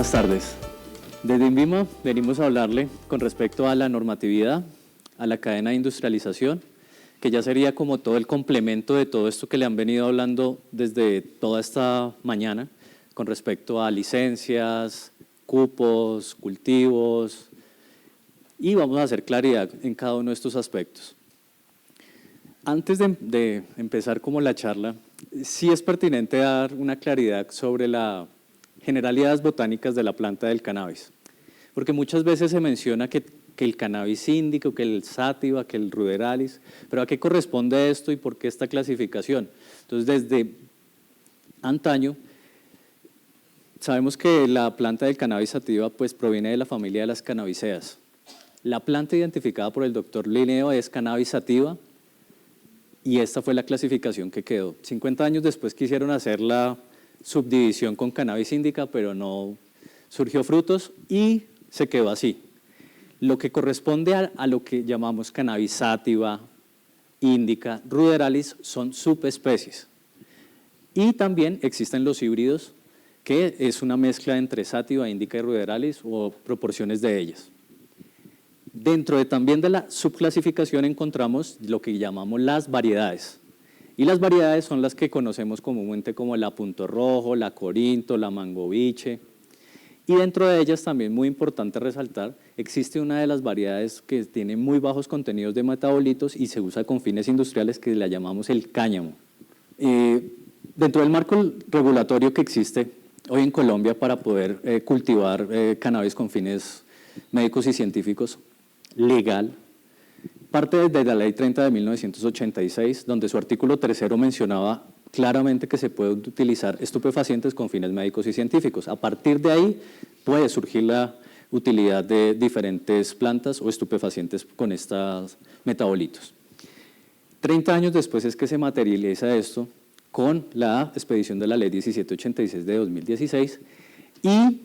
buenas tardes. Desde INVIMA venimos a hablarle con respecto a la normatividad, a la cadena de industrialización, que ya sería como todo el complemento de todo esto que le han venido hablando desde toda esta mañana, con respecto a licencias, cupos, cultivos, y vamos a hacer claridad en cada uno de estos aspectos. Antes de empezar como la charla, sí es pertinente dar una claridad sobre las generalidades botánicas de la planta del cannabis, porque muchas veces se menciona que el cannabis índico, que el sativa, que el ruderalis, pero ¿a qué corresponde esto y por qué esta clasificación? Entonces, desde antaño, sabemos que la planta del cannabis sativa pues, proviene de la familia de las cannabiceas. La planta identificada por el doctor Linneo es cannabis sativa y esta fue la clasificación que quedó. 50 años después quisieron hacer la subdivisión con cannabis indica, pero no surgió frutos y se quedó así. Lo que corresponde a lo que llamamos cannabis sativa, indica, ruderalis son subespecies. Y también existen los híbridos, que es una mezcla entre sativa, indica y ruderalis o proporciones de ellas. Dentro también de la subclasificación encontramos lo que llamamos las variedades. Y las variedades son las que conocemos comúnmente como la punto rojo, la corinto, la mangoviche. Y dentro de ellas también muy importante resaltar, existe una de las variedades que tiene muy bajos contenidos de metabolitos y se usa con fines industriales que la llamamos el cáñamo. Dentro del marco regulatorio que existe hoy en Colombia para poder cultivar cannabis con fines médicos y científicos, legal, parte desde la Ley 30 de 1986, donde su artículo 3º mencionaba claramente que se puede utilizar estupefacientes con fines médicos y científicos. A partir de ahí puede surgir la utilidad de diferentes plantas o estupefacientes con estos metabolitos. 30 años después es que se materializa esto con la expedición de la Ley 1786 de 2016 y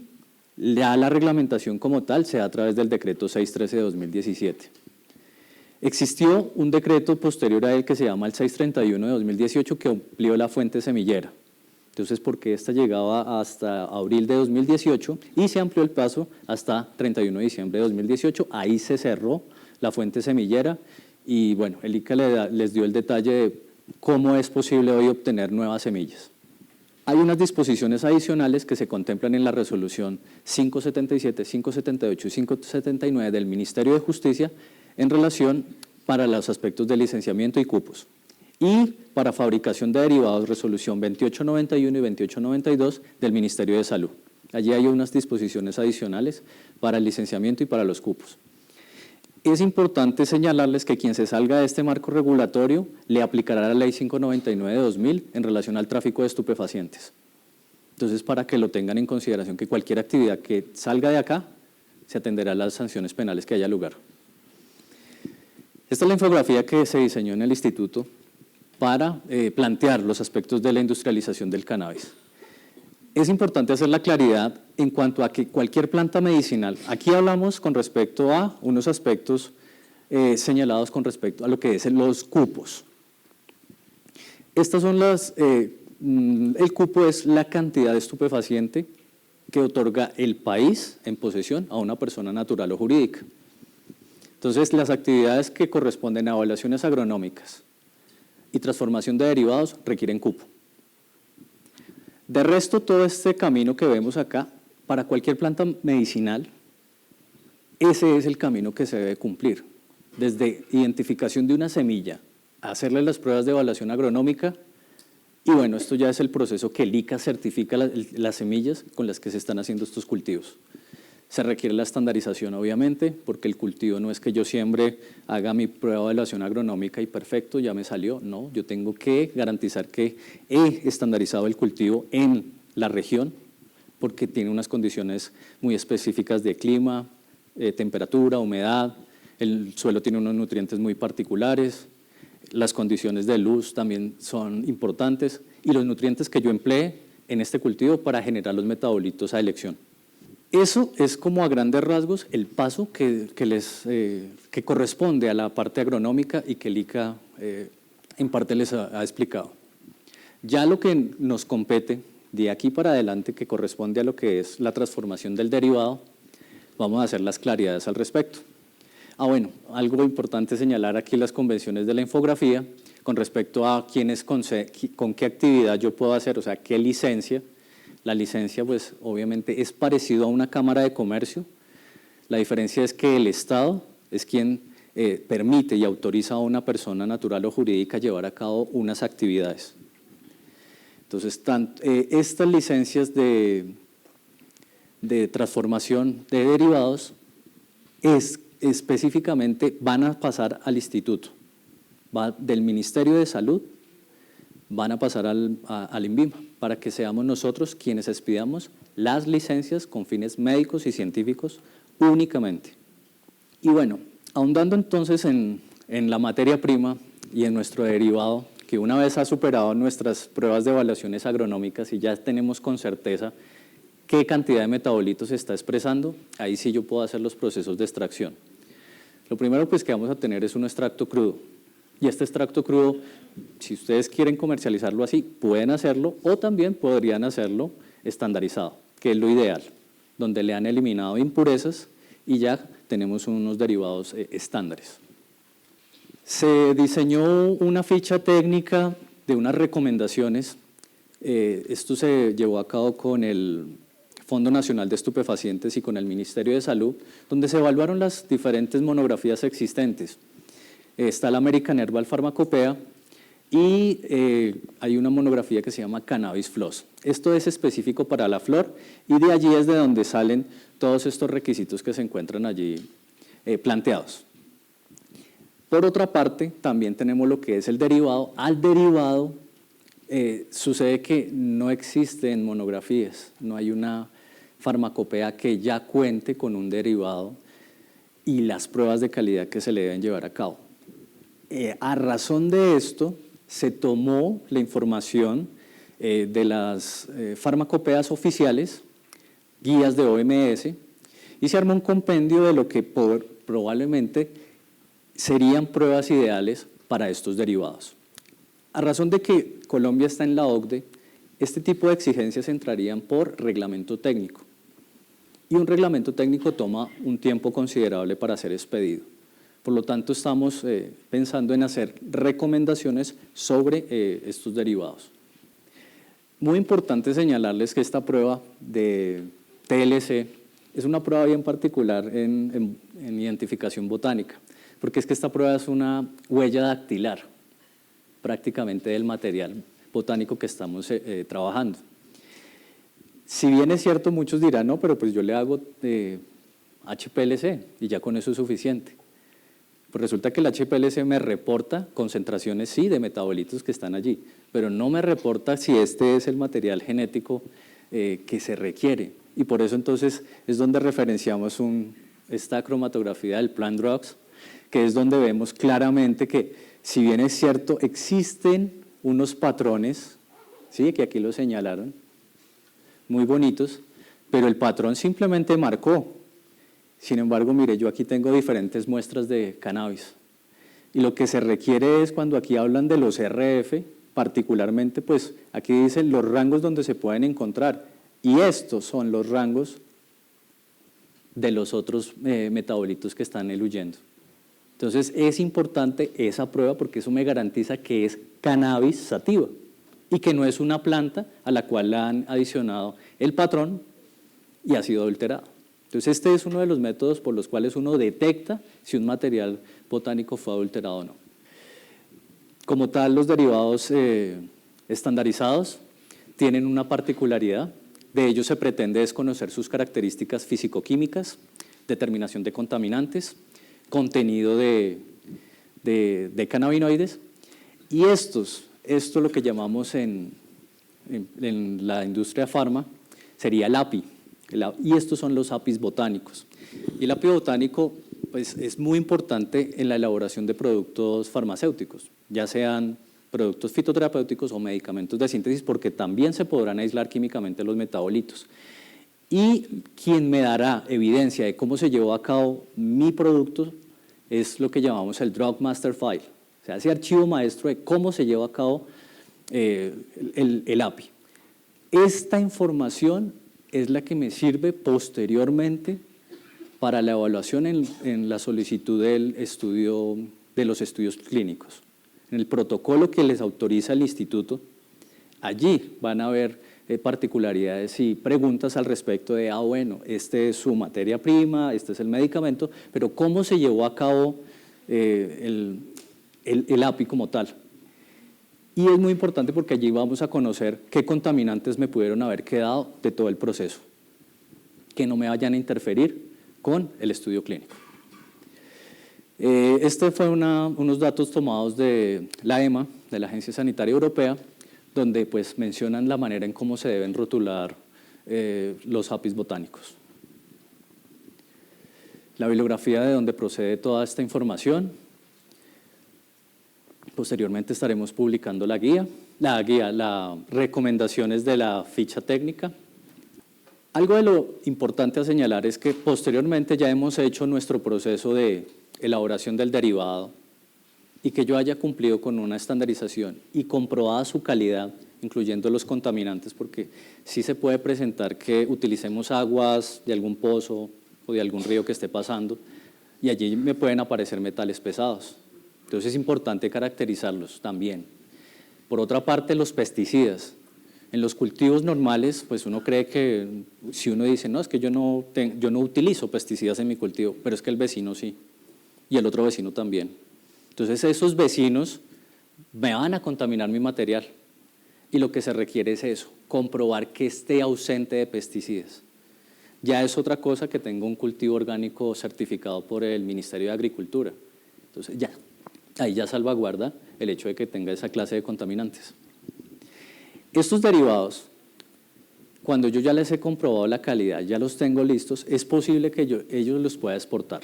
ya la reglamentación como tal se da a través del decreto 613 de 2017. Existió un decreto posterior a él que se llama el 631 de 2018 que amplió la fuente semillera. Entonces, porque esta llegaba hasta abril de 2018 y se amplió el plazo hasta 31 de diciembre de 2018, ahí se cerró la fuente semillera y bueno, el ICA les dio el detalle de cómo es posible hoy obtener nuevas semillas. Hay unas disposiciones adicionales que se contemplan en la resolución 577, 578 y 579 del Ministerio de Justicia en relación para los aspectos de licenciamiento y cupos. Y para fabricación de derivados, resolución 2891 y 2892 del Ministerio de Salud. Allí hay unas disposiciones adicionales para el licenciamiento y para los cupos. Es importante señalarles que quien se salga de este marco regulatorio le aplicará la Ley 599 de 2000 en relación al tráfico de estupefacientes. Entonces, para que lo tengan en consideración, que cualquier actividad que salga de acá se atenderá a las sanciones penales que haya lugar. Esta es la infografía que se diseñó en el instituto para plantear los aspectos de la industrialización del cannabis. Es importante hacer la claridad en cuanto a que cualquier planta medicinal, aquí hablamos con respecto a unos aspectos señalados con respecto a lo que es los cupos. Estas son el cupo es la cantidad de estupefaciente que otorga el país en posesión a una persona natural o jurídica. Entonces, las actividades que corresponden a evaluaciones agronómicas y transformación de derivados requieren cupo. De resto, todo este camino que vemos acá, para cualquier planta medicinal, ese es el camino que se debe cumplir. Desde identificación de una semilla, hacerle las pruebas de evaluación agronómica, y bueno, esto ya es el proceso que el ICA certifica las semillas con las que se están haciendo estos cultivos. Se requiere la estandarización, obviamente, porque el cultivo no es que yo siembre, haga mi prueba de evaluación agronómica y perfecto, ya me salió. No, yo tengo que garantizar que he estandarizado el cultivo en la región, porque tiene unas condiciones muy específicas de clima, temperatura, humedad, el suelo tiene unos nutrientes muy particulares, las condiciones de luz también son importantes y los nutrientes que yo emplee en este cultivo para generar los metabolitos a elección. Eso es como a grandes rasgos el paso que corresponde a la parte agronómica y que el ICA en parte les ha explicado. Ya lo que nos compete De aquí para adelante, que corresponde a lo que es la transformación del derivado, vamos a hacer las claridades al respecto. Bueno, algo importante señalar aquí las convenciones de la infografía con respecto a con qué actividad yo puedo hacer, o sea, qué licencia. La licencia, pues, obviamente es parecido a una cámara de comercio. La diferencia es que el Estado es quien permite y autoriza a una persona natural o jurídica llevar a cabo unas actividades. Entonces, estas licencias de transformación de derivados específicamente van a pasar al instituto, del Ministerio de Salud, van a pasar al INVIMA, para que seamos nosotros quienes expidamos las licencias con fines médicos y científicos únicamente. Y bueno, ahondando entonces en la materia prima y en nuestro derivado, que una vez ha superado nuestras pruebas de evaluaciones agronómicas y ya tenemos con certeza qué cantidad de metabolitos se está expresando, ahí sí yo puedo hacer los procesos de extracción. Lo primero pues que vamos a tener es un extracto crudo. Y este extracto crudo, si ustedes quieren comercializarlo así, pueden hacerlo o también podrían hacerlo estandarizado, que es lo ideal, donde le han eliminado impurezas y ya tenemos unos derivados estándares. Se diseñó una ficha técnica de unas recomendaciones. Esto se llevó a cabo con el Fondo Nacional de Estupefacientes y con el Ministerio de Salud, donde se evaluaron las diferentes monografías existentes. Está la American Herbal Pharmacopoeia y hay una monografía que se llama Cannabis Floss. Esto es específico para la flor y de allí es de donde salen todos estos requisitos que se encuentran allí planteados. Por otra parte, también tenemos lo que es el derivado. Al derivado sucede que no existen monografías, no hay una farmacopea que ya cuente con un derivado y las pruebas de calidad que se le deben llevar a cabo. A razón de esto, se tomó la información de las farmacopeas oficiales, guías de OMS, y se armó un compendio de lo que probablemente serían pruebas ideales para estos derivados. A razón de que Colombia está en la OCDE, este tipo de exigencias entrarían por reglamento técnico. Y un reglamento técnico toma un tiempo considerable para ser expedido. Por lo tanto, estamos pensando en hacer recomendaciones sobre estos derivados. Muy importante señalarles que esta prueba de TLC es una prueba bien particular en identificación botánica, porque es que esta prueba es una huella dactilar prácticamente del material botánico que estamos trabajando. Si bien es cierto, muchos dirán, no, pero pues yo le hago HPLC y ya con eso es suficiente. Pues resulta que el HPLC me reporta concentraciones, sí, de metabolitos que están allí, pero no me reporta si este es el material genético que se requiere. Y por eso entonces es donde referenciamos esta cromatografía del Plant Drugs, que es donde vemos claramente que, si bien es cierto, existen unos patrones, ¿sí?, que aquí lo señalaron, muy bonitos, pero el patrón simplemente marcó. Sin embargo, mire, yo aquí tengo diferentes muestras de cannabis. Y lo que se requiere es, cuando aquí hablan de los RF, particularmente, pues aquí dicen los rangos donde se pueden encontrar. Y estos son los rangos de los otros metabolitos que están eluyendo. Entonces, es importante esa prueba porque eso me garantiza que es cannabis sativa y que no es una planta a la cual le han adicionado el patrón y ha sido adulterado. Entonces, este es uno de los métodos por los cuales uno detecta si un material botánico fue adulterado o no. Como tal, los derivados estandarizados tienen una particularidad. De ellos se pretende desconocer sus características físico-químicas, determinación de contaminantes, contenido de cannabinoides, y esto lo que llamamos en la industria farma sería el API. Y estos son los APIs botánicos. Y el API botánico pues, es muy importante en la elaboración de productos farmacéuticos, ya sean productos fitoterapéuticos o medicamentos de síntesis, porque también se podrán aislar químicamente los metabolitos. Y quien me dará evidencia de cómo se llevó a cabo mi producto es lo que llamamos el Drug Master File, o sea, ese archivo maestro de cómo se lleva a cabo el API. Esta información es la que me sirve posteriormente para la evaluación en la solicitud del estudio, de los estudios clínicos. En el protocolo que les autoriza el instituto, allí van a haber particularidades y preguntas al respecto de, bueno, este es su materia prima, este es el medicamento, pero ¿cómo se llevó a cabo el API como tal? Y es muy importante porque allí vamos a conocer qué contaminantes me pudieron haber quedado de todo el proceso, que no me vayan a interferir con el estudio clínico. Este fue unos datos tomados de la EMA, de la Agencia Sanitaria Europea, donde pues mencionan la manera en cómo se deben rotular los APIs botánicos. La bibliografía de donde procede toda esta información. Posteriormente estaremos publicando las recomendaciones de la ficha técnica. Algo de lo importante a señalar es que posteriormente ya hemos hecho nuestro proceso de elaboración del derivado y que yo haya cumplido con una estandarización y comprobada su calidad, incluyendo los contaminantes, porque sí se puede presentar que utilicemos aguas de algún pozo o de algún río que esté pasando y allí me pueden aparecer metales pesados. Entonces es importante caracterizarlos también. Por otra parte, los pesticidas. En los cultivos normales, pues uno cree que, si uno dice, no, es que yo no utilizo pesticidas en mi cultivo, pero es que el vecino sí, y el otro vecino también. Entonces esos vecinos me van a contaminar mi material, y lo que se requiere es eso, comprobar que esté ausente de pesticidas. Ya es otra cosa que tenga un cultivo orgánico certificado por el Ministerio de Agricultura. Entonces ya, ahí ya salvaguarda el hecho de que tenga esa clase de contaminantes. Estos derivados, cuando yo ya les he comprobado la calidad, ya los tengo listos, es posible que ellos los pueda exportar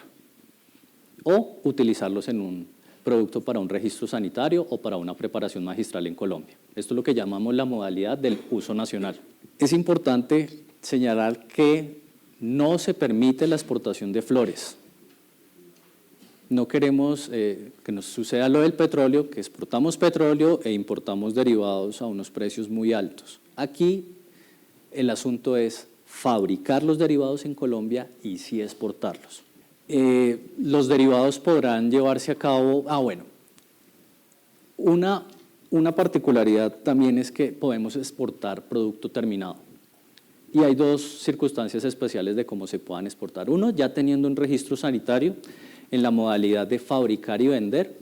o utilizarlos en un producto para un registro sanitario o para una preparación magistral en Colombia. Esto es lo que llamamos la modalidad del uso nacional. Es importante señalar que no se permite la exportación de flores. No queremos que nos suceda lo del petróleo, que exportamos petróleo e importamos derivados a unos precios muy altos. Aquí el asunto es fabricar los derivados en Colombia y sí exportarlos. Los derivados podrán llevarse a cabo, una particularidad también es que podemos exportar producto terminado. Y hay dos circunstancias especiales de cómo se puedan exportar. Uno, ya teniendo un registro sanitario en la modalidad de fabricar y vender,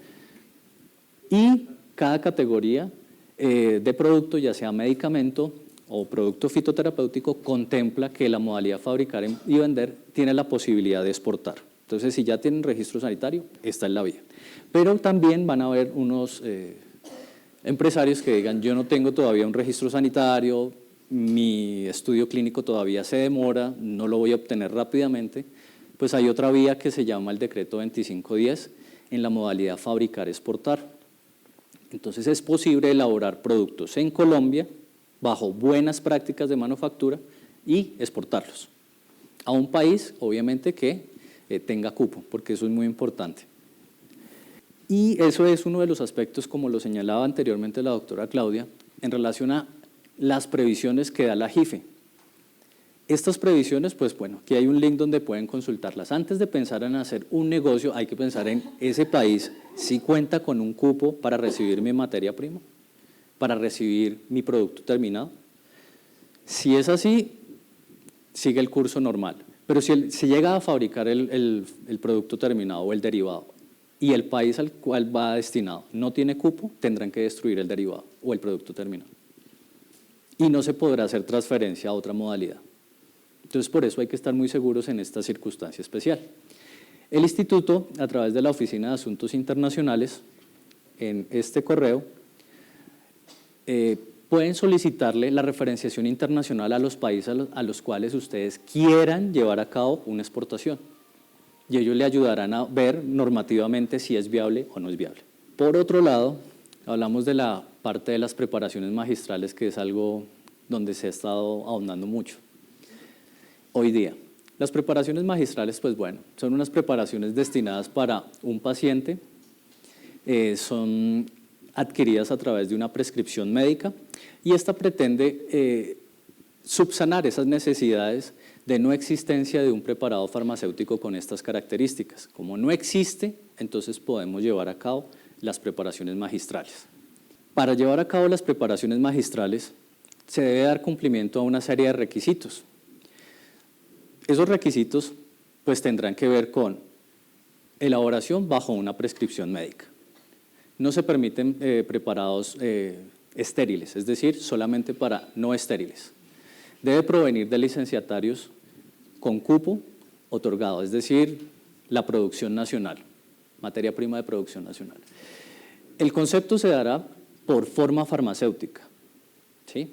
y cada categoría de producto, ya sea medicamento o producto fitoterapéutico, contempla que la modalidad fabricar y vender tiene la posibilidad de exportar. Entonces, si ya tienen registro sanitario, esta es la vía. Pero también van a haber unos empresarios que digan, yo no tengo todavía un registro sanitario, mi estudio clínico todavía se demora, no lo voy a obtener rápidamente. Pues hay otra vía que se llama el decreto 2510 en la modalidad fabricar-exportar. Entonces es posible elaborar productos en Colombia bajo buenas prácticas de manufactura y exportarlos a un país, obviamente, que tenga cupo, porque eso es muy importante. Y eso es uno de los aspectos, como lo señalaba anteriormente la doctora Claudia, en relación a las previsiones que da la JIFE. Estas previsiones, pues bueno, aquí hay un link donde pueden consultarlas. Antes de pensar en hacer un negocio, hay que pensar en ese país, si cuenta con un cupo para recibir mi materia prima, para recibir mi producto terminado. Si es así, sigue el curso normal. Pero si se llega a fabricar el producto terminado o el derivado y el país al cual va destinado no tiene cupo, tendrán que destruir el derivado o el producto terminado. Y no se podrá hacer transferencia a otra modalidad. Entonces, por eso hay que estar muy seguros en esta circunstancia especial. El instituto, a través de la Oficina de Asuntos Internacionales, en este correo, pueden solicitarle la referenciación internacional a los países a los cuales ustedes quieran llevar a cabo una exportación. Y ellos le ayudarán a ver normativamente si es viable o no es viable. Por otro lado, hablamos de la parte de las preparaciones magistrales, que es algo donde se ha estado ahondando mucho. Hoy día, las preparaciones magistrales, pues bueno, son unas preparaciones destinadas para un paciente, son adquiridas a través de una prescripción médica y esta pretende subsanar esas necesidades de no existencia de un preparado farmacéutico con estas características. Como no existe, entonces podemos llevar a cabo las preparaciones magistrales. Para llevar a cabo las preparaciones magistrales se debe dar cumplimiento a una serie de requisitos. Esos requisitos pues tendrán que ver con elaboración bajo una prescripción médica. No se permiten preparados estériles, es decir, solamente para no estériles. Debe provenir de licenciatarios con cupo otorgado, es decir, la producción nacional, materia prima de producción nacional. El concepto se dará por forma farmacéutica, ¿sí?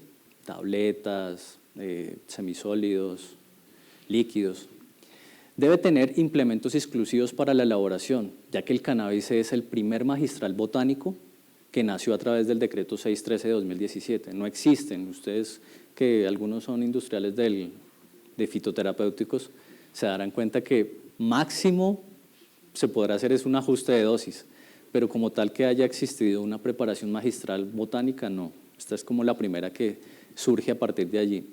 Tabletas, semisólidos, líquidos. Debe tener implementos exclusivos para la elaboración, ya que el cannabis es el primer magistral botánico que nació a través del decreto 613 de 2017. No existen, ustedes que algunos son industriales de fitoterapéuticos, se darán cuenta que máximo se podrá hacer es un ajuste de dosis, pero como tal que haya existido una preparación magistral botánica, no. Esta es como la primera que surge a partir de allí.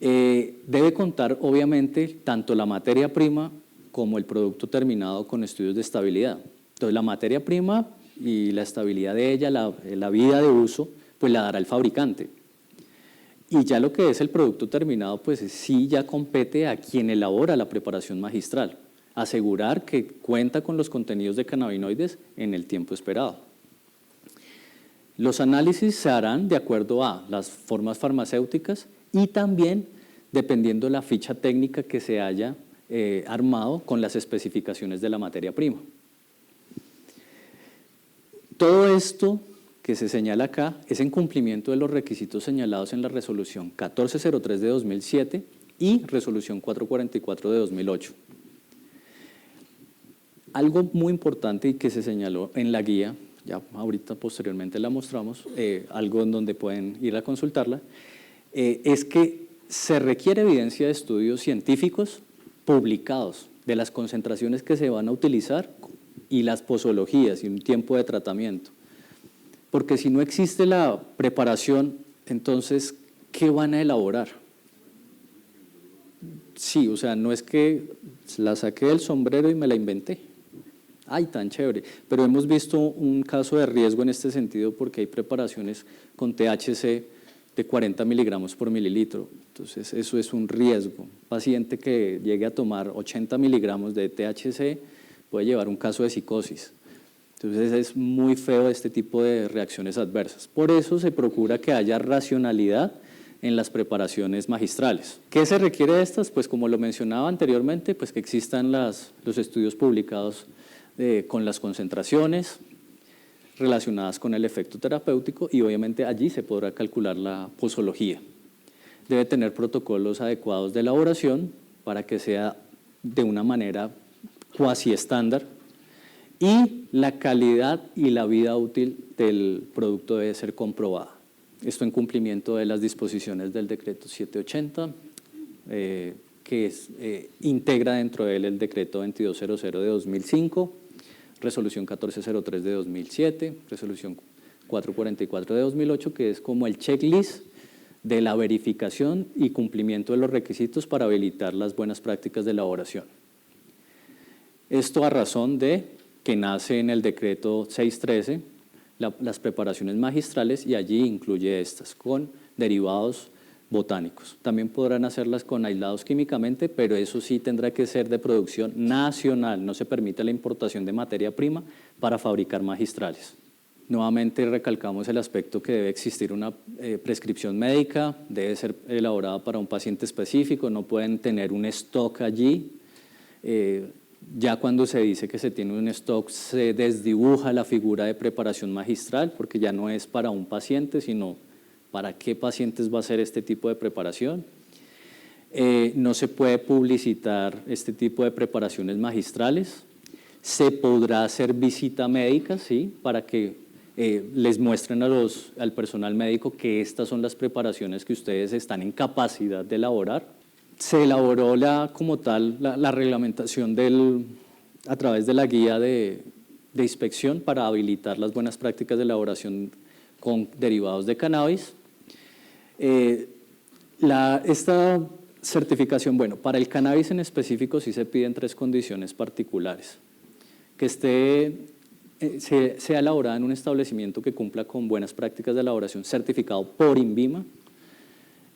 Debe contar, obviamente, tanto la materia prima como el producto terminado con estudios de estabilidad. Entonces, la materia prima y la estabilidad de ella, la vida de uso, pues la dará el fabricante. Y ya lo que es el producto terminado, pues sí ya compete a quien elabora la preparación magistral. Asegurar que cuenta con los contenidos de cannabinoides en el tiempo esperado. Los análisis se harán de acuerdo a las formas farmacéuticas y también dependiendo de la ficha técnica que se haya armado con las especificaciones de la materia prima. Todo esto que se señala acá es en cumplimiento de los requisitos señalados en la resolución 1403 de 2007 y resolución 444 de 2008. Algo muy importante y que se señaló en la guía, ya ahorita posteriormente la mostramos, algo en donde pueden ir a consultarla, es que se requiere evidencia de estudios científicos publicados de las concentraciones que se van a utilizar y las posologías y un tiempo de tratamiento. Porque si no existe la preparación, entonces, ¿qué van a elaborar? Sí, o sea, no es que la saqué del sombrero y me la inventé. ¡Ay, tan chévere! Pero hemos visto un caso de riesgo en este sentido porque hay preparaciones con THC de 40 miligramos por mililitro. Entonces, eso es un riesgo. Un paciente que llegue a tomar 80 miligramos de THC puede llevar un caso de psicosis. Entonces, es muy feo este tipo de reacciones adversas. Por eso se procura que haya racionalidad en las preparaciones magistrales. ¿Qué se requiere de estas? Pues como lo mencionaba anteriormente, pues que existan los estudios publicados con las concentraciones relacionadas con el efecto terapéutico y obviamente allí se podrá calcular la posología. Debe tener protocolos adecuados de elaboración para que sea de una manera cuasi estándar y la calidad y la vida útil del producto debe ser comprobada. Esto en cumplimiento de las disposiciones del decreto 780, que integra dentro de él el decreto 2200 de 2005, resolución 1403 de 2007, resolución 444 de 2008, que es como el checklist de la verificación y cumplimiento de los requisitos para habilitar las buenas prácticas de elaboración. Esto a razón de que nace en el decreto 613 las preparaciones magistrales y allí incluye estas con derivados botánicos. También podrán hacerlas con aislados químicamente, pero eso sí tendrá que ser de producción nacional. No se permite la importación de materia prima para fabricar magistrales. Nuevamente recalcamos el aspecto que debe existir una prescripción médica, debe ser elaborada para un paciente específico, no pueden tener un stock allí. Ya cuando se dice que se tiene un stock, se desdibuja la figura de preparación magistral, porque ya no es para un paciente, sino para qué pacientes va a ser este tipo de preparación. No se puede publicitar este tipo de preparaciones magistrales. Se podrá hacer visita médica, ¿sí?, para que les muestren al personal médico que estas son las preparaciones que ustedes están en capacidad de elaborar. Se elaboró como tal la reglamentación a través de la guía de inspección para habilitar las buenas prácticas de elaboración con derivados de cannabis. Esta certificación, bueno, para el cannabis en específico sí se piden 3 condiciones particulares. Que sea elaborada en un establecimiento que cumpla con buenas prácticas de elaboración certificado por INVIMA.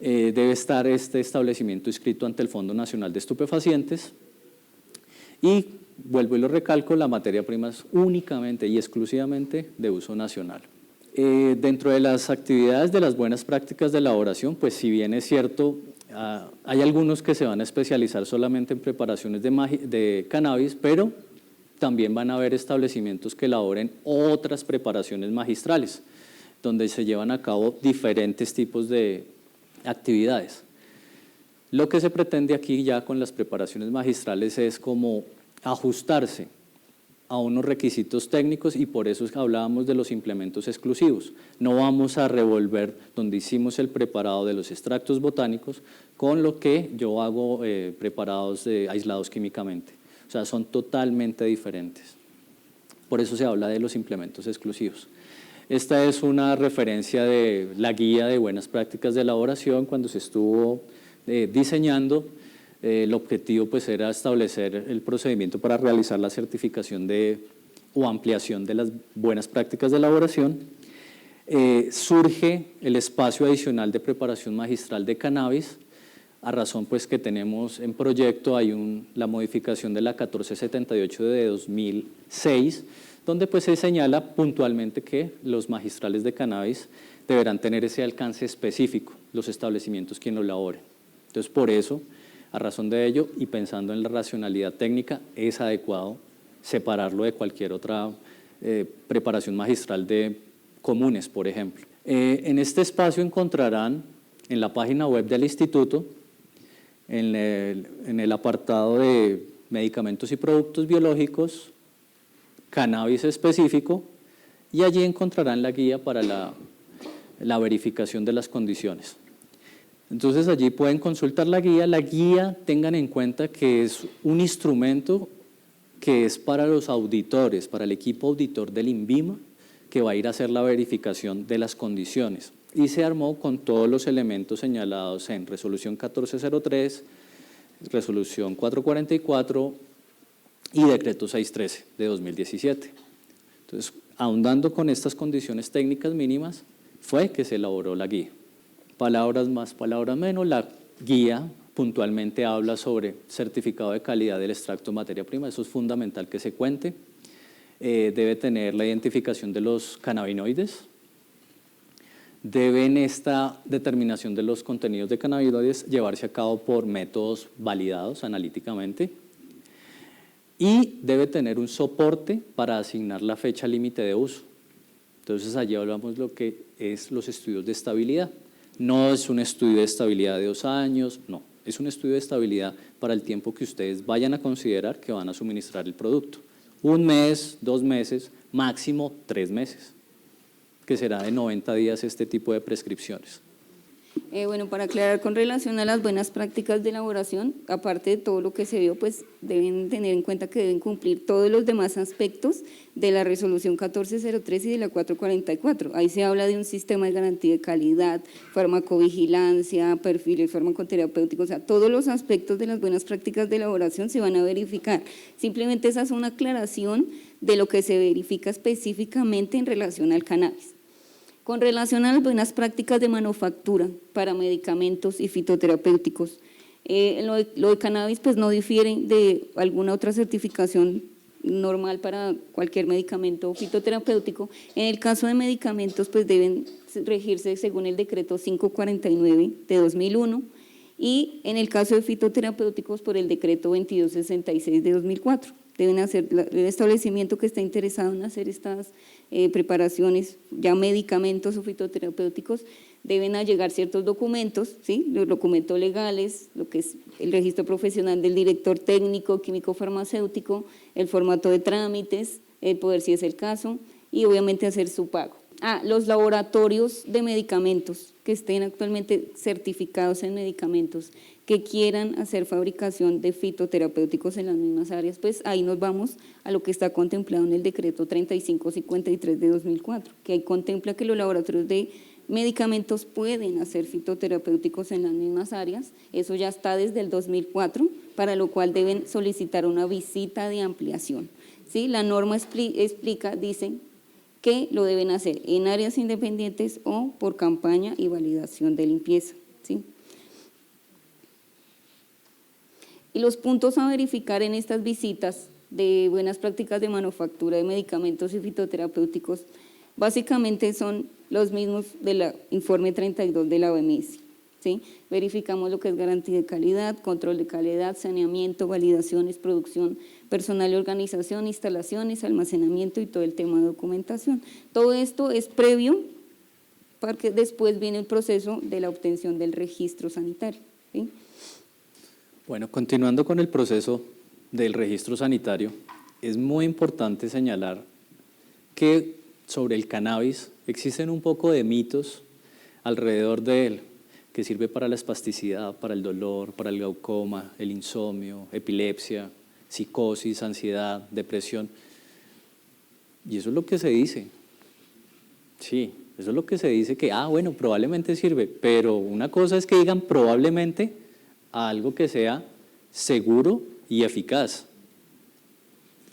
Debe estar este establecimiento inscrito ante el Fondo Nacional de Estupefacientes. Y, vuelvo y lo recalco, la materia prima es únicamente y exclusivamente de uso nacional. Dentro de las actividades de las buenas prácticas de elaboración, pues si bien es cierto, hay algunos que se van a especializar solamente en preparaciones de cannabis, pero también van a haber establecimientos que elaboren otras preparaciones magistrales, donde se llevan a cabo diferentes tipos de actividades. Lo que se pretende aquí ya con las preparaciones magistrales es como ajustarse a unos requisitos técnicos y por eso hablábamos de los implementos exclusivos. No vamos a revolver donde hicimos el preparado de los extractos botánicos con lo que yo hago preparados aislados químicamente. O sea, son totalmente diferentes. Por eso se habla de los implementos exclusivos. Esta es una referencia de la guía de buenas prácticas de elaboración cuando se estuvo diseñando. El objetivo pues era establecer el procedimiento para realizar la certificación o ampliación de las buenas prácticas de elaboración. Surge el espacio adicional de preparación magistral de cannabis, a razón pues que tenemos en proyecto, hay la modificación de la 1478 de 2006, donde pues se señala puntualmente que los magistrales de cannabis deberán tener ese alcance específico, los establecimientos quien lo elaboren. Entonces, por eso, a razón de ello y pensando en la racionalidad técnica, es adecuado separarlo de cualquier otra preparación magistral de comunes, por ejemplo. En este espacio encontrarán en la página web del instituto, en el apartado de medicamentos y productos biológicos, cannabis específico, y allí encontrarán la guía para la verificación de las condiciones. Entonces allí pueden consultar la guía. La guía, tengan en cuenta que es un instrumento que es para los auditores, para el equipo auditor del INVIMA, que va a ir a hacer la verificación de las condiciones. Y se armó con todos los elementos señalados en Resolución 1403, Resolución 444 y Decreto 613 de 2017. Entonces, ahondando con estas condiciones técnicas mínimas, fue que se elaboró la guía. Palabras más, palabras menos, la guía puntualmente habla sobre certificado de calidad del extracto de materia prima, eso es fundamental que se cuente. Debe tener la identificación de los cannabinoides, deben esta determinación de los contenidos de cannabinoides llevarse a cabo por métodos validados analíticamente y debe tener un soporte para asignar la fecha límite de uso. Entonces allí hablamos lo que es los estudios de estabilidad. No es un estudio de estabilidad de 2 años, no, es un estudio de estabilidad para el tiempo que ustedes vayan a considerar que van a suministrar el producto. 1 mes, 2 meses, máximo 3 meses, que será de 90 días este tipo de prescripciones. Bueno, para aclarar con relación a las buenas prácticas de elaboración, aparte de todo lo que se vio, pues deben tener en cuenta que deben cumplir todos los demás aspectos de la Resolución 1403 y de la 444. Ahí se habla de un sistema de garantía de calidad, farmacovigilancia, perfiles farmacoterapéuticos, o sea, todos los aspectos de las buenas prácticas de elaboración se van a verificar. Simplemente esa es una aclaración de lo que se verifica específicamente en relación al cannabis. Con relación a las buenas prácticas de manufactura para medicamentos y fitoterapéuticos, lo de cannabis pues no difiere de alguna otra certificación normal para cualquier medicamento fitoterapéutico. En el caso de medicamentos pues deben regirse según el decreto 549 de 2001 y en el caso de fitoterapéuticos por el decreto 2266 de 2004. Deben hacer, el establecimiento que está interesado en hacer estas preparaciones, ya medicamentos o fitoterapéuticos, deben allegar ciertos documentos, ¿sí? Los documentos legales, lo que es el registro profesional del director técnico, químico farmacéutico, el formato de trámites, el poder si es el caso, y obviamente hacer su pago. Los laboratorios de medicamentos que estén actualmente certificados en medicamentos, que quieran hacer fabricación de fitoterapéuticos en las mismas áreas, pues ahí nos vamos a lo que está contemplado en el decreto 3553 de 2004, que ahí contempla que los laboratorios de medicamentos pueden hacer fitoterapéuticos en las mismas áreas, eso ya está desde el 2004, para lo cual deben solicitar una visita de ampliación. ¿Sí? La norma explica, dice que lo deben hacer en áreas independientes o por campaña y validación de limpieza. ¿Sí? Y los puntos a verificar en estas visitas de buenas prácticas de manufactura de medicamentos y fitoterapéuticos básicamente son los mismos del informe 32 de la OMS. ¿Sí? Verificamos lo que es garantía de calidad, control de calidad, saneamiento, validaciones, producción, personal y organización, instalaciones, almacenamiento y todo el tema de documentación. Todo esto es previo para que después viene el proceso de la obtención del registro sanitario. ¿Sí? Bueno, continuando con el proceso del registro sanitario, es muy importante señalar que sobre el cannabis existen un poco de mitos alrededor de él, que sirve para la espasticidad, para el dolor, para el glaucoma, el insomnio, epilepsia, psicosis, ansiedad, depresión. Y eso es lo que se dice. Sí, eso es lo que se dice que, bueno, probablemente sirve, pero una cosa es que digan probablemente a algo que sea seguro y eficaz.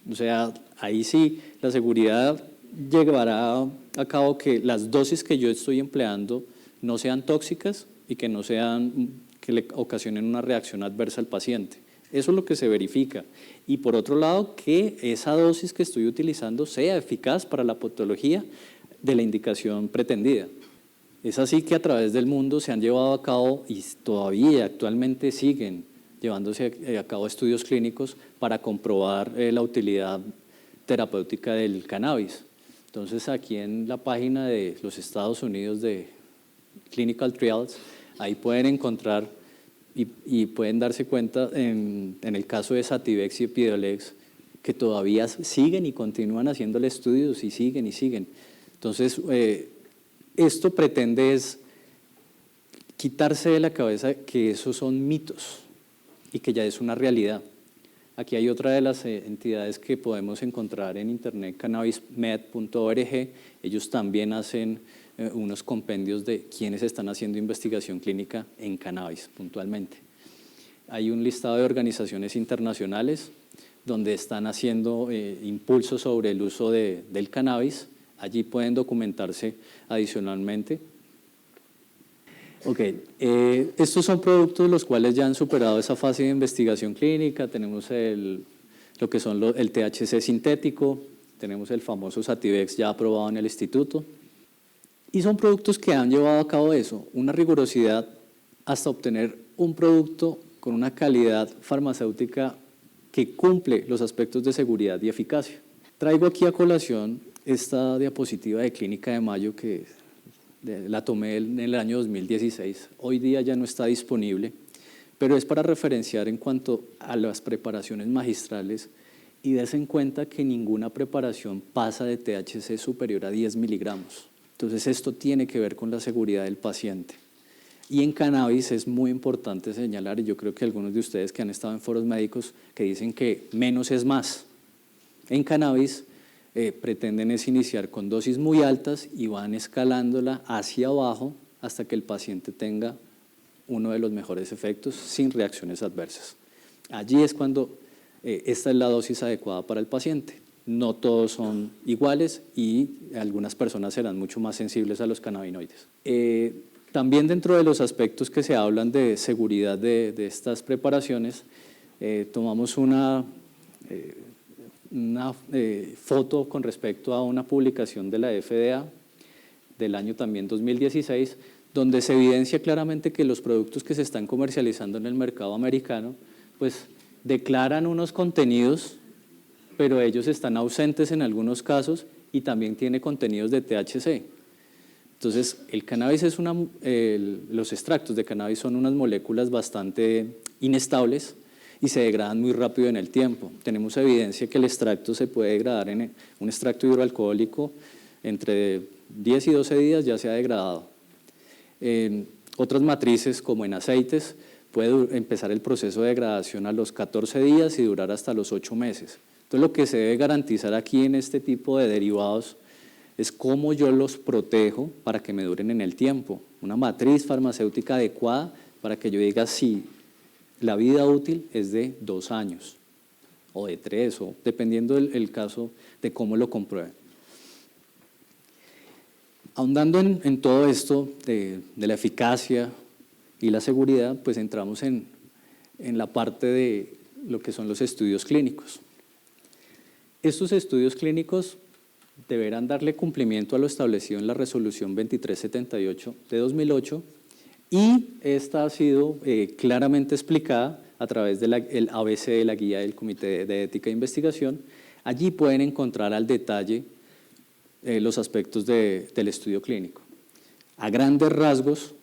O sea, ahí sí la seguridad llevará a cabo que las dosis que yo estoy empleando no sean tóxicas y que no sean, que le ocasionen una reacción adversa al paciente. Eso es lo que se verifica. Y por otro lado, que esa dosis que estoy utilizando sea eficaz para la patología de la indicación pretendida. Es así que a través del mundo se han llevado a cabo y todavía actualmente siguen llevándose a cabo estudios clínicos para comprobar la utilidad terapéutica del cannabis. Entonces, aquí en la página de los Estados Unidos de Clinical Trials, ahí pueden encontrar y pueden darse cuenta en el caso de Sativex y Epidiolex que todavía siguen y continúan haciéndole estudios y siguen y siguen. Entonces, esto pretende es quitarse de la cabeza que esos son mitos y que ya es una realidad. Aquí hay otra de las entidades que podemos encontrar en internet, cannabismed.org. Ellos también hacen unos compendios de quienes están haciendo investigación clínica en cannabis puntualmente. Hay un listado de organizaciones internacionales donde están haciendo impulsos sobre el uso del cannabis. Allí pueden documentarse adicionalmente. Estos son productos los cuales ya han superado esa fase de investigación clínica. Tenemos lo que son el THC sintético, tenemos el famoso Sativex ya aprobado en el instituto. Y son productos que han llevado a cabo eso, una rigurosidad hasta obtener un producto con una calidad farmacéutica que cumple los aspectos de seguridad y eficacia. Traigo aquí a colación esta diapositiva de Clínica de Mayo que la tomé en el año 2016. Hoy día ya no está disponible, pero es para referenciar en cuanto a las preparaciones magistrales y des en cuenta que ninguna preparación pasa de THC superior a 10 miligramos. Entonces, esto tiene que ver con la seguridad del paciente. Y en cannabis es muy importante señalar, y yo creo que algunos de ustedes que han estado en foros médicos que dicen que menos es más. En cannabis pretenden es iniciar con dosis muy altas y van escalándola hacia abajo hasta que el paciente tenga uno de los mejores efectos sin reacciones adversas. Allí es cuando esta es la dosis adecuada para el paciente. No todos son iguales y algunas personas serán mucho más sensibles a los cannabinoides. También dentro de los aspectos que se hablan de seguridad de estas preparaciones, tomamos una foto con respecto a una publicación de la FDA del año también 2016, donde se evidencia claramente que los productos que se están comercializando en el mercado americano, pues declaran unos contenidos, pero ellos están ausentes en algunos casos y también tiene contenidos de THC. Entonces, el cannabis es los extractos de cannabis son unas moléculas bastante inestables y se degradan muy rápido en el tiempo. Tenemos evidencia que el extracto se puede degradar en un extracto hidroalcohólico entre 10 y 12 días ya se ha degradado. En otras matrices, como en aceites, puede empezar el proceso de degradación a los 14 días y durar hasta los 8 meses. Entonces, lo que se debe garantizar aquí en este tipo de derivados es cómo yo los protejo para que me duren en el tiempo. Una matriz farmacéutica adecuada para que yo diga si la vida útil es de 2 años o de 3, o dependiendo el caso de cómo lo comprueben. Ahondando en todo esto de la eficacia y la seguridad, pues entramos en la parte de lo que son los estudios clínicos. Estos estudios clínicos deberán darle cumplimiento a lo establecido en la resolución 2378 de 2008 y esta ha sido claramente explicada a través del ABC de la guía del Comité de Ética e Investigación. Allí pueden encontrar al detalle los aspectos del estudio clínico. A grandes rasgos,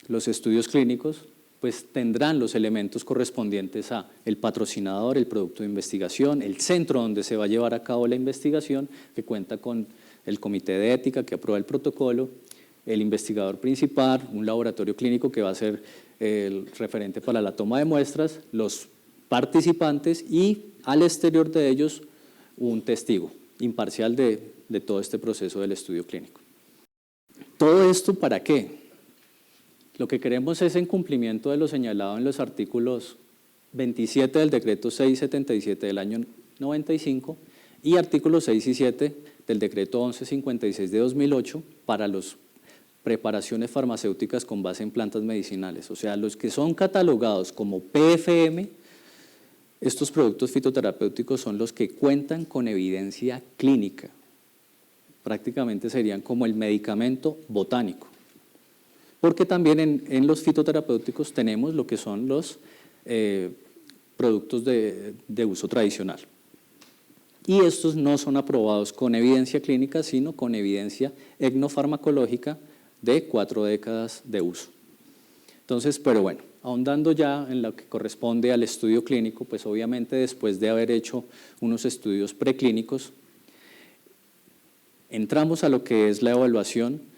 los estudios clínicos pues tendrán los elementos correspondientes a el patrocinador, el producto de investigación, el centro donde se va a llevar a cabo la investigación, que cuenta con el comité de ética que aprueba el protocolo, el investigador principal, un laboratorio clínico que va a ser el referente para la toma de muestras, los participantes y al exterior de ellos un testigo imparcial de todo este proceso del estudio clínico. ¿Todo esto para qué? Lo que queremos es en cumplimiento de lo señalado en los artículos 27 del decreto 677 del año 95 y artículos 6 y 7 del decreto 1156 de 2008 para las preparaciones farmacéuticas con base en plantas medicinales. O sea, los que son catalogados como PFM, estos productos fitoterapéuticos son los que cuentan con evidencia clínica. Prácticamente serían como el medicamento botánico. Porque también en los fitoterapéuticos tenemos lo que son los productos de uso tradicional. Y estos no son aprobados con evidencia clínica, sino con evidencia etnofarmacológica de 4 décadas de uso. Entonces, pero bueno, ahondando ya en lo que corresponde al estudio clínico, pues obviamente después de haber hecho unos estudios preclínicos, entramos a lo que es la evaluación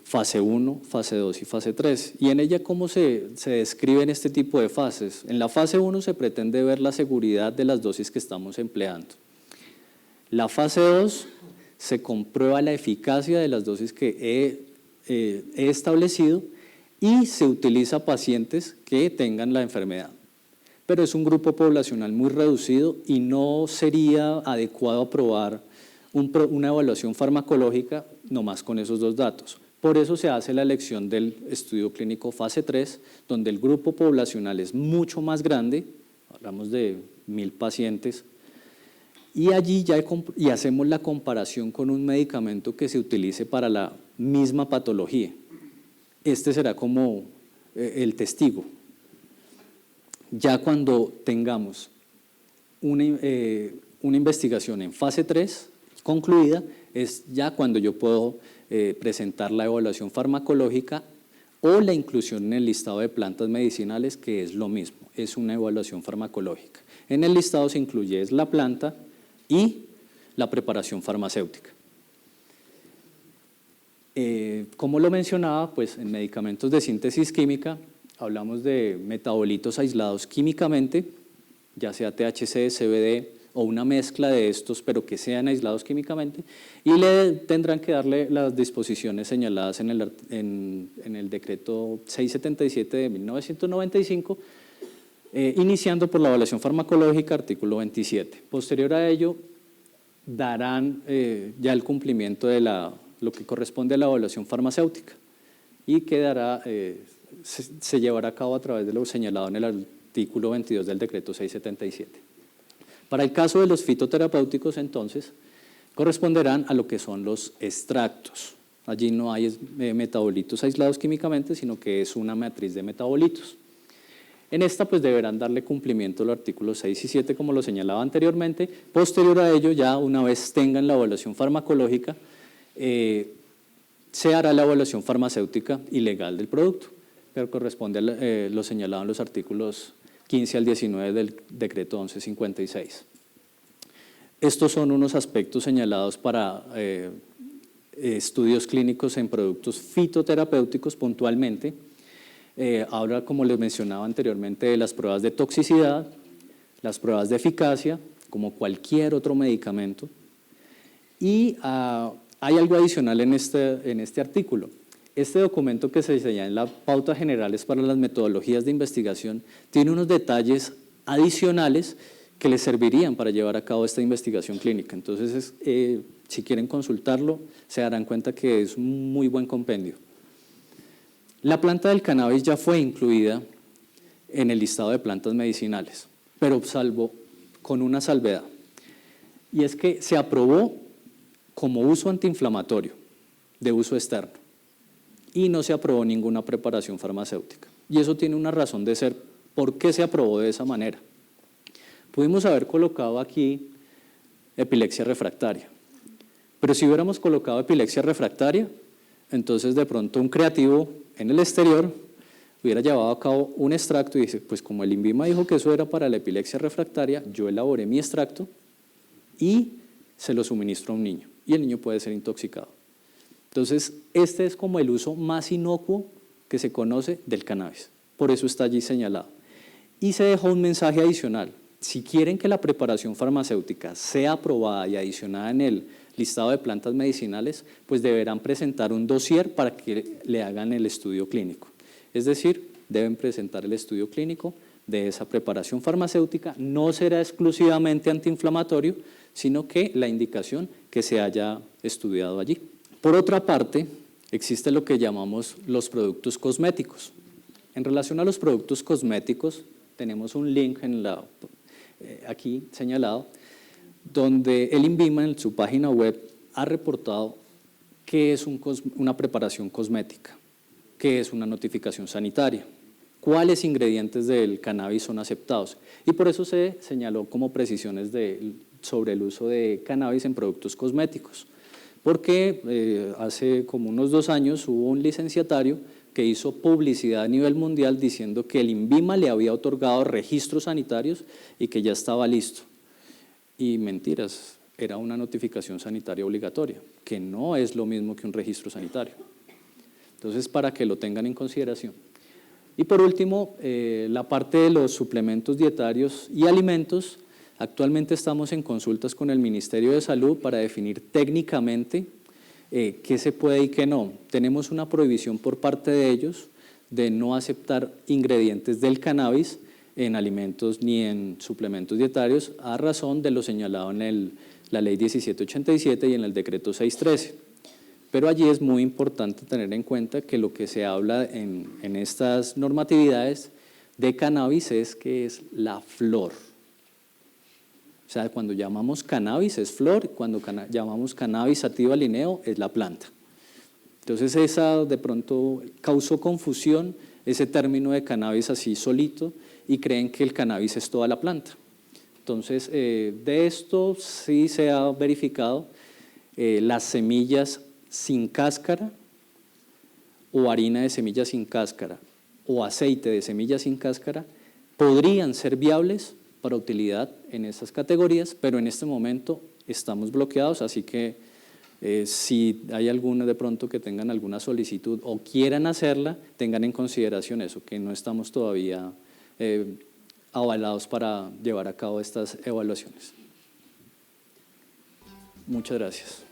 fase 1, fase 2 y fase 3. Y en ella, ¿cómo se describen este tipo de fases? En la fase 1 se pretende ver la seguridad de las dosis que estamos empleando. La fase 2 se comprueba la eficacia de las dosis que he establecido y se utiliza pacientes que tengan la enfermedad. Pero es un grupo poblacional muy reducido y no sería adecuado aprobar una evaluación farmacológica nomás con esos 2 datos. Por eso se hace la elección del estudio clínico fase 3, donde el grupo poblacional es mucho más grande, hablamos de 1000 pacientes, y allí ya hacemos la comparación con un medicamento que se utilice para la misma patología. Este será como el testigo. Ya cuando tengamos una investigación en fase 3 concluida, es ya cuando yo puedo presentar la evaluación farmacológica o la inclusión en el listado de plantas medicinales, que es lo mismo, es una evaluación farmacológica. En el listado se incluye la planta y la preparación farmacéutica. Como lo mencionaba, pues en medicamentos de síntesis química hablamos de metabolitos aislados químicamente, ya sea THC, CBD o una mezcla de estos, pero que sean aislados químicamente, y le tendrán que darle las disposiciones señaladas en el decreto 677 de 1995, iniciando por la evaluación farmacológica, artículo 27. Posterior a ello, darán ya el cumplimiento de lo que corresponde a la evaluación farmacéutica y quedará, se llevará a cabo a través de lo señalado en el artículo 22 del decreto 677. Para el caso de los fitoterapéuticos, entonces, corresponderán a lo que son los extractos. Allí no hay metabolitos aislados químicamente, sino que es una matriz de metabolitos. En esta, pues, deberán darle cumplimiento a los artículos 6 y 7, como lo señalaba anteriormente. Posterior a ello, ya una vez tengan la evaluación farmacológica, se hará la evaluación farmacéutica y legal del producto, pero corresponde a lo señalado en los artículos 15 al 19 del decreto 1156. Estos son unos aspectos señalados para estudios clínicos en productos fitoterapéuticos puntualmente. Ahora, como les mencionaba anteriormente, de las pruebas de toxicidad, las pruebas de eficacia, como cualquier otro medicamento, y hay algo adicional en este artículo. Este documento que se señala en la pauta generales para las metodologías de investigación tiene unos detalles adicionales que les servirían para llevar a cabo esta investigación clínica. Entonces, si quieren consultarlo, se darán cuenta que es un muy buen compendio. La planta del cannabis ya fue incluida en el listado de plantas medicinales, pero con una salvedad, y es que se aprobó como uso antiinflamatorio de uso externo y no se aprobó ninguna preparación farmacéutica. Y eso tiene una razón de ser. ¿Por qué se aprobó de esa manera? Pudimos haber colocado aquí epilepsia refractaria, pero si hubiéramos colocado epilepsia refractaria, entonces de pronto un creativo en el exterior hubiera llevado a cabo un extracto y dice, pues como el INVIMA dijo que eso era para la epilepsia refractaria, yo elaboré mi extracto y se lo suministro a un niño, y el niño puede ser intoxicado. Entonces, este es como el uso más inocuo que se conoce del cannabis, por eso está allí señalado. Y se dejó un mensaje adicional: si quieren que la preparación farmacéutica sea aprobada y adicionada en el listado de plantas medicinales, pues deberán presentar un dossier para que le hagan el estudio clínico. Es decir, deben presentar el estudio clínico de esa preparación farmacéutica. No será exclusivamente antiinflamatorio, sino que la indicación que se haya estudiado allí. Por otra parte, existe lo que llamamos los productos cosméticos. En relación a los productos cosméticos, tenemos un link aquí señalado, donde el INVIMA en su página web ha reportado qué es una preparación cosmética, qué es una notificación sanitaria, cuáles ingredientes del cannabis son aceptados. Y por eso se señaló como precisiones sobre el uso de cannabis en productos cosméticos. Porque hace como unos 2 años hubo un licenciatario que hizo publicidad a nivel mundial diciendo que el INVIMA le había otorgado registros sanitarios y que ya estaba listo. Y mentiras, era una notificación sanitaria obligatoria, que no es lo mismo que un registro sanitario. Entonces, para que lo tengan en consideración. Y por último, la parte de los suplementos dietarios y alimentos. Actualmente estamos en consultas con el Ministerio de Salud para definir técnicamente qué se puede y qué no. Tenemos una prohibición por parte de ellos de no aceptar ingredientes del cannabis en alimentos ni en suplementos dietarios a razón de lo señalado en la Ley 1787 y en el Decreto 613. Pero allí es muy importante tener en cuenta que lo que se habla en estas normatividades de cannabis es que es la flor. O sea, cuando llamamos cannabis es flor, cuando llamamos cannabis sativa lineo es la planta. Entonces esa de pronto causó confusión ese término de cannabis así solito y creen que el cannabis es toda la planta. Entonces de esto sí se ha verificado las semillas sin cáscara o harina de semillas sin cáscara o aceite de semillas sin cáscara podrían ser viables para utilidad en estas categorías, pero en este momento estamos bloqueados, así que si hay alguna de pronto que tengan alguna solicitud o quieran hacerla, tengan en consideración eso, que no estamos todavía avalados para llevar a cabo estas evaluaciones. Muchas gracias.